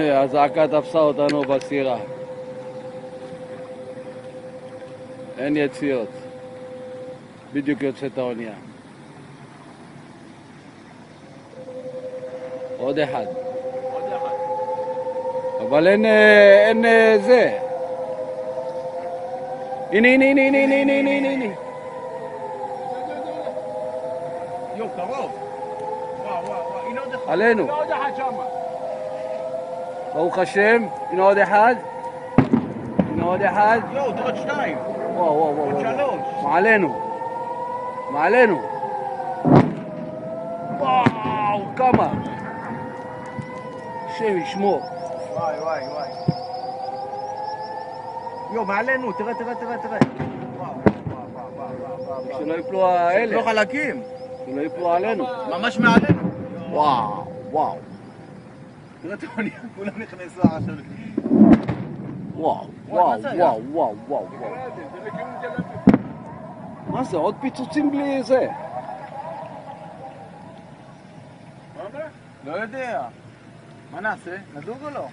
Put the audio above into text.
הזעקה תפסה אותנו בסירה. אין יציאות. בדיוק יוצאת האונייה. עוד אחד. אבל אין זה. הנה. יו, קרוב. וואו. הנה עוד אחד. עלינו. הנה עוד אחד שם. ברוך השם. הנה עוד אחד. יו, זה עוד שתיים. וואו. עוד שלוש. מעלינו. וואו, כמה. השם ישמור. וואי. יו, מעלינו, תראה. וואו. שלא יפלו האלה. לא חלקים. שלא יפלו עלינו. ממש מעלינו. וואו. תראה את האונייה, כולם נכנסו עכשיו. וואו. מה זה? עוד פיצוצים בלי זה. לא יודע. מה נעשה? נדוג או לא?